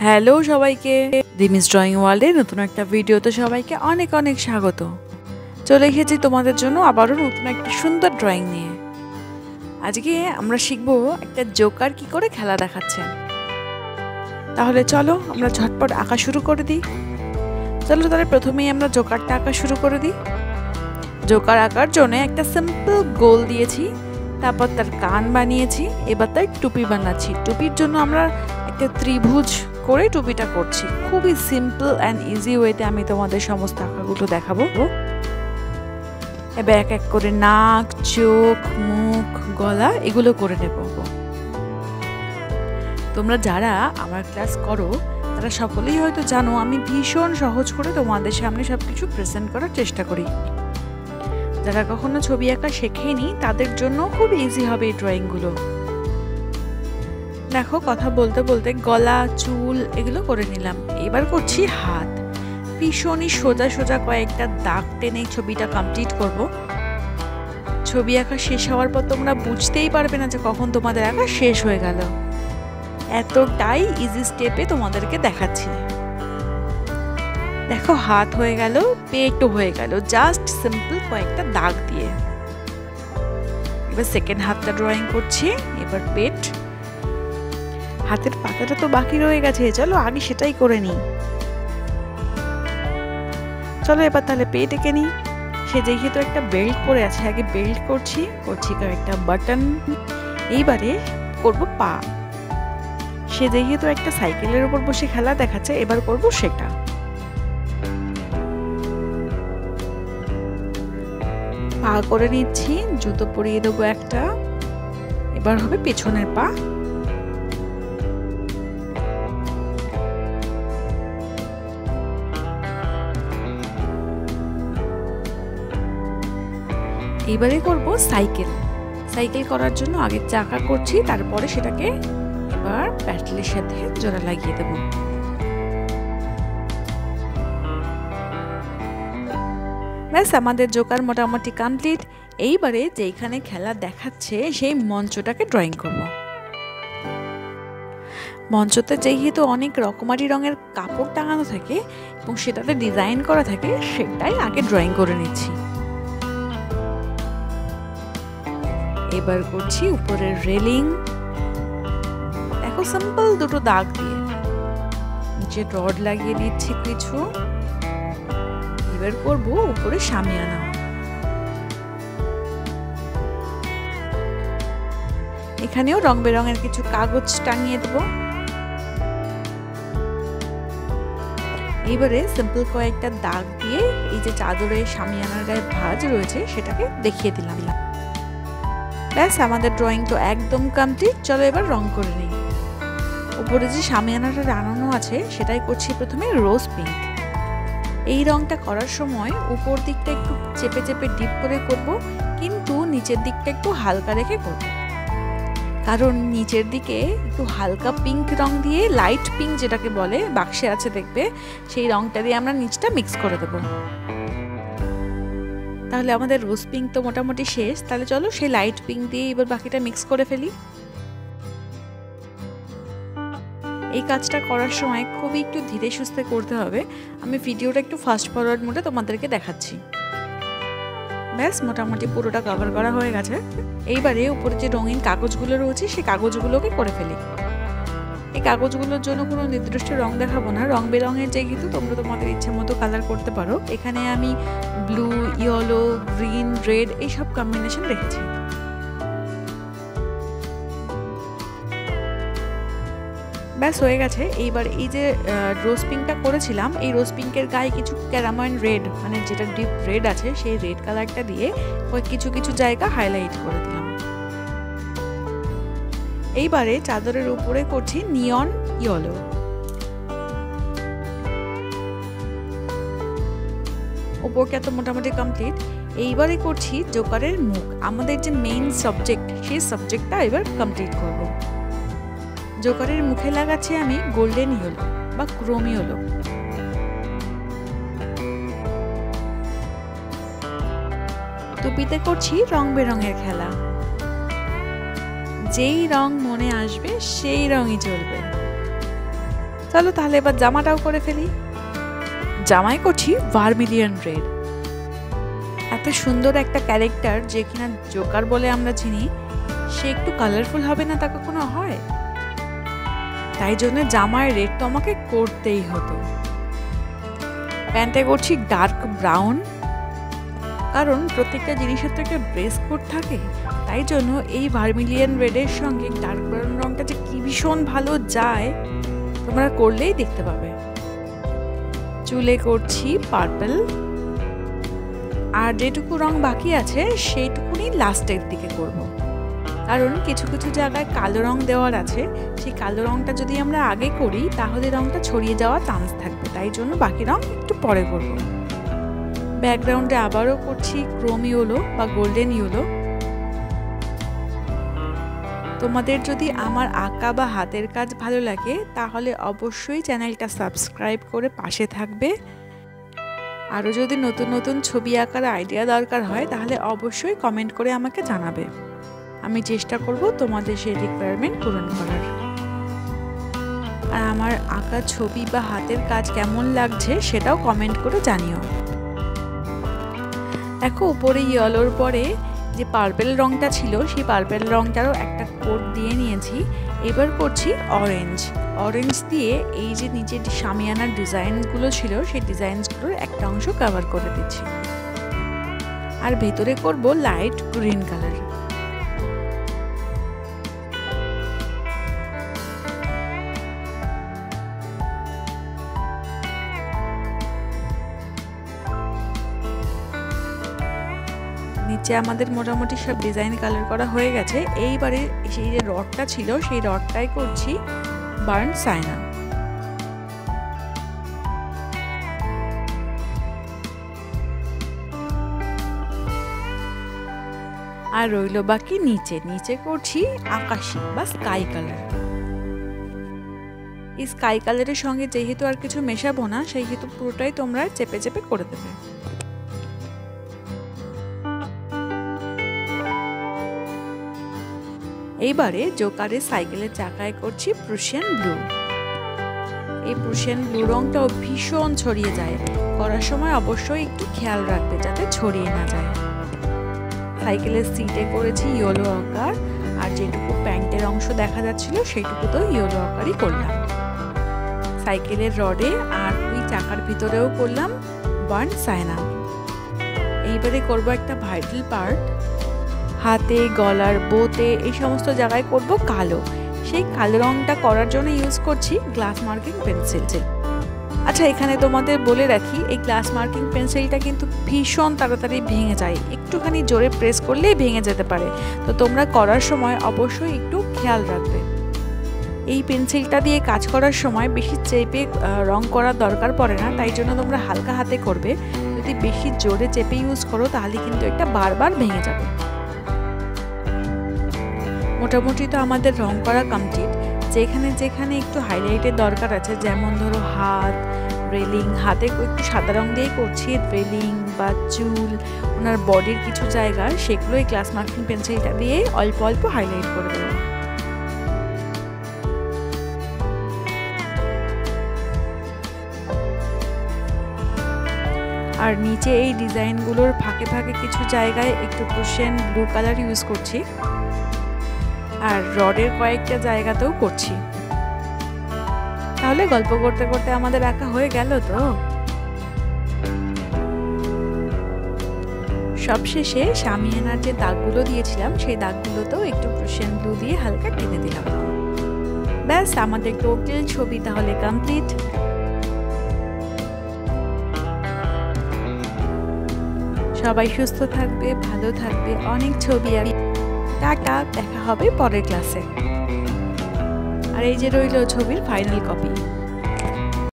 Hello সবাইকে, রিমিস drawing ওয়ার্ল্ডের নতুন একটা ভিডিওতে সবাইকে অনেক অনেক স্বাগত। চলে এসেছি তোমাদের জন্য আবারও নতুন একটা সুন্দর ড্রয়িং নিয়ে। আজকে আমরা শিখবো একটা জোকার কি করে খেলা দেখাচ্ছে। তাহলে চলো আমরা ঝটপট আঁকা শুরু করে দিই। চলো তাহলে প্রথমেই আমরা জোকারটা আঁকা শুরু করে দিই। জোকার আঁকার জন্য একটা সিম্পল গোল দিয়েছি, তারপর তার কান বানিয়েছি, এবার তার টুপি বানাচ্ছি। টুপির জন্য আমরা একটা ত্রিভুজ করে টুপিটা করছি। খুবই সিম্পল অ্যান্ড ইজি ওয়েতে আমি তোমাদের সমস্ত আঁকাগুলো দেখাবো। এবার এক এক করে নাক, চোখ, মুখ, গলা এগুলো করে নেব। তোমরা যারা আমার ক্লাস করো তারা সকলেই হয়তো জানো আমি ভীষণ সহজ করে তোমাদের সামনে সবকিছু প্রেজেন্ট করার চেষ্টা করি। যারা কখনো ছবি আঁকা শেখেনি তাদের জন্য খুব ইজি হবে এই ড্রয়িংগুলো। দেখো কথা বলতে বলতে গলা, চুল এগুলো করে নিলাম। এবার করছি হাত। ভীষণই সোজা সোজা কয়েকটা দাগ টেনে ছবিটা কমপ্লিট করব। ছবি আঁকা শেষ হওয়ার পর তোমরা বুঝতেই পারবে না যে কখন তোমাদের আঁকা শেষ হয়ে গেল। এতটাই ইজি স্টেপে তোমাদেরকে দেখাচ্ছি। দেখো হাত হয়ে গেল, পেটও হয়ে গেল, জাস্ট সিম্পল কয়েকটা দাগ দিয়ে। এবার সেকেন্ড হাতটা ড্রয়িং করছি। এবার পেট, হাতের পাতাটা তো বাকি রয়ে গেছে, চলো আগে সেটাই করে নিই। চলো এবার তাহলে পেট এঁকে নিই। সে যেহেতু একটা বেল্ট পরে আছে, আগে বেল্ট করছি কয়েকটা বাটন। এইবারে করব পা। সে যেহেতু একটা সাইকেলের উপর বসে খেলা দেখাচ্ছে, এবার করব সেটা। পা করে নিচ্ছি, জুতো পরিয়ে দেবো একটা। এবার হবে পেছনের পা। এবারে করব সাইকেল। সাইকেল করার জন্য আগে চাকা করছি, তারপরে সেটাকে এবার প্যাডেলের সাথে জোড়া লাগিয়ে দেব। ব্যাস আমাদের জোকার মোটামুটি কমপ্লিট। এইবারে যেখানে খেলা দেখাচ্ছে সেই মঞ্চটাকে ড্রয়িং করব। মঞ্চতে যেহেতু অনেক রকমারি রঙের কাপড় টাঙানো থাকে এবং সেটাতে ডিজাইন করা থাকে, সেটাই আগে ড্রয়িং করে নিচ্ছি। এবার করছি উপরের রেলিং। দেখো সিম্পল দুটো দাগ দিয়ে নিচে রড লাগিয়ে দিচ্ছি কিছু। এবার করব উপরে শামিয়ানা। এখানেও রং বেরঙের কিছু কাগজ টাঙিয়ে দেব। এবারে সিম্পল কয়েকটা দাগ দিয়ে এই যে চাদরের শামিয়ানার গায়ে ভাঁজ রয়েছে সেটাকে দেখিয়ে দিলাম। ব্যাস আমাদের ড্রয়িং তো একদম কমপ্লিট। চলো এবার রং করে নিই। উপরে যে শামিয়ানাটা টানানো আছে সেটাই করছি প্রথমে রোজ পিঙ্ক। এই রংটা করার সময় উপর দিকটা একটু চেপে চেপে ডিপ করে করব, কিন্তু নিচের দিকটা একটু হালকা রেখে করব। কারণ নিচের দিকে একটু হালকা পিঙ্ক রং দিয়ে, লাইট পিঙ্ক যেটাকে বলে, বাক্সে আছে দেখবে, সেই রংটা দিয়ে আমরা নিচটা মিক্স করে দেব। তাহলে আমাদের রোজ পিঙ্ক তো মোটামুটি শেষ। তাহলে চলো সেই লাইট পিঙ্ক দিয়ে এবার বাকিটা মিক্স করে ফেলি। এই কাজটা করার সময় খুবই একটু ধীরে সুস্থে করতে হবে। আমি ভিডিওটা একটু ফাস্ট ফরওয়ার্ড মোডে তোমাদেরকে দেখাচ্ছি। ব্যাস মোটামুটি পুরোটা কভার করা হয়ে গেছে। এইবারে উপরে যে রঙিন কাগজগুলো রয়েছে সেই কাগজগুলোকে করে ফেলি। এই কাগজগুলোর জন্য কোনো নির্দিষ্ট রং দেখাবো না, রং বেরঙের যেহেতু তোমরা তোমাদের ইচ্ছে মতো কালার করতে পারো। এখানে আমি ব্লু, ইয়েলো, গ্রিন, রেড এইসব কম্বিনেশন রেখেছি। ব্যাস হয়ে গেছে। এইবার এই যে রোজ পিঙ্কটা করেছিলাম, এই রোজ পিঙ্কের গায়ে কিছু ক্যারামাইন রেড, মানে যেটা ডিপ রেড আছে, সেই রেড কালারটা দিয়ে কিছু কিছু জায়গা হাইলাইট করে দিলাম। এইবারে চাদরের উপরে করছি নিয়ন ইয়েলো। উপরটা তো মোটামুটি কমপ্লিট। এইবারে করছি জোকারের মুখ। আমাদের যে মেইন সাবজেক্ট, সেই সাবজেক্টটা এবার কমপ্লিট করব। জোকারের মুখে লাগাচ্ছি আমি গোল্ডেন ইয়েলো বা ক্রোম ইয়েলো। টুপিতে করছি রং বেরঙের খেলা। যেই রং মনে আসবে সেই রঙই চলবে। চলো তাহলে এবার জামাটাও করে ফেলি। জামায় করছি ভার্মিলিয়ন রেড। এত সুন্দর একটা ক্যারেক্টার যে কিনা জোকার বলে আমরা চিনি, সে একটু কালারফুল হবে না তা কখনো হয়? তাই জন্য জামায় রেড তো আমাকে করতেই হতো। প্যান্টে করছি ডার্ক ব্রাউন, কারণ প্রত্যেকটা জিনিসের তো একটা ড্রেস কোড থাকে। তাই জন্য এই ভার্মিলিয়ন রেডের সঙ্গে ডার্ক ব্রাউন রংটা যে কি ভীষণ ভালো যায় তোমরা করলেই দেখতে পাবে। চুলে করছি পার্পল, আর যেটুকু রং বাকি আছে সেইটুকুনি লাস্টের দিকে করব। কারণ কিছু কিছু জায়গায় কালো রং দেওয়ার আছে, সেই কালো রংটা যদি আমরা আগে করি তাহলে রংটা ছড়িয়ে যাওয়ার চান্স থাকবে। তাই জন্য বাকি রং একটু পরে করব। ব্যাকগ্রাউন্ডে আবারও করছি ক্রোম ইয়েলো বা গোল্ডেন ইয়েলো। তোমাদের যদি আমার আঁকা বা হাতের কাজ ভালো লাগে তাহলে অবশ্যই চ্যানেলটা সাবস্ক্রাইব করে পাশে থাকবে। আরও যদি নতুন নতুন ছবি আঁকার আইডিয়া দরকার হয় তাহলে অবশ্যই কমেন্ট করে আমাকে জানাবে। আমি চেষ্টা করব তোমাদের সেই রিকোয়ারমেন্ট পূরণ করার। আর আমার আঁকা ছবি বা হাতের কাজ কেমন লাগছে সেটাও কমেন্ট করে জানিও। দেখো উপরে ইয়েলোর পরে যে পার্পেল রংটা ছিল সেই পার্পেল রংটারও একটা কোট দিয়ে নিয়েছি। এবার করছি অরেঞ্জ। অরেঞ্জ দিয়ে এই যে নিচে শামিয়ানার ডিজাইনগুলো ছিল সেই ডিজাইনগুলোর একটা অংশ কভার করে দিচ্ছি। আর ভেতরে করব লাইট গ্রিন কালার। নিচে আমাদের মোটামুটি সব ডিজাইন কালার করা হয়ে গেছে। এইবারে সেই যে রডটা ছিল সেই রডটাই করছি বার্ন সাইনা। আর রইল বাকি নিচে। নিচে করছি আকাশি বা স্কাই কালার। এই স্কাই কালারের সঙ্গে যেহেতু আর কিছু মেশাবো না সেই হেতু পুরোটাই তোমরা চেপে চেপে করে দেবে। এইবারে জোকারের সাইকেলের চাকায় করছি প্রুশিয়ান ব্লু। এই প্রুশিয়ান ব্লু রংটাও ভীষণ ছড়িয়ে যায়, করার সময় অবশ্যই একটু খেয়াল রাখবে যাতে ছড়িয়ে না যায়। সাইকেলের সিটে করেছি ইয়েলো আকার, আর যেটুকু প্যান্টের অংশ দেখা যাচ্ছিল সেইটুকু তো ইয়েলো আকারই করলাম। সাইকেলের রডে আর ওই চাকার ভিতরেও করলাম বার্ন সাইনা। এইবারে করব একটা ভাইটাল পার্ট, হাতে, গলার, বোতে, এই সমস্ত জায়গায় করব কালো। সেই কালো রংটা করার জন্য ইউজ করছি গ্লাস মার্কিং পেন্সিল। আচ্ছা, এখানে তোমাদের বলে রাখি এই গ্লাস মার্কিং পেন্সিলটা কিন্তু ভীষণ তাড়াতাড়ি ভেঙে যায়, একটুখানি জোরে প্রেস করলেই ভেঙে যেতে পারে। তো তোমরা করার সময় অবশ্যই একটু খেয়াল রাখবে। এই পেন্সিলটা দিয়ে কাজ করার সময় বেশি চেপে রং করার দরকার পড়ে না, তাই জন্য তোমরা হালকা হাতে করবে। যদি বেশি জোরে চেপে ইউজ করো তাহলে কিন্তু এটা বারবার ভেঙে যাবে। মোটামুটি তো আমাদের রং করা কমপ্লিট। যেখানে যেখানে একটু হাইলাইটের দরকার আছে, যেমন ধরো হাত, রেলিং, হাতে একটু সাদা রং দিয়ে করছি, রেলিং বা চুল, ওনার বডির কিছু জায়গা, সেগুলো এই গ্লাস মার্কিং পেন্সিলটা দিয়ে অল্প অল্প হাইলাইট করে দেবো। আর নিচে এই ডিজাইনগুলোর ফাঁকে ফাঁকে কিছু জায়গায় একটু প্রুশিয়ান ব্লু কালার ইউজ করছি, আর রডের কয়েকটা জায়গাতেও করছি। তাহলে গল্প করতে করতে আমাদের আঁকা হয়ে গেল। তো সবশেষে শামিয়ানার যে দাগগুলো দিয়েছিলাম সেই দাগগুলোতেও একটু প্রুশিয়ান ব্লু দিয়ে হালকা টেনে দিলাম। ব্যাস, আমাদের টোটাল ছবি তাহলে কমপ্লিট। সবাই সুস্থ থাকবে, ভালো থাকবে, অনেক ছবি আঁকবে। টাটা, দেখা হবে পরের ক্লাসে। আর এই যে রইল ছবির ফাইনাল কপি।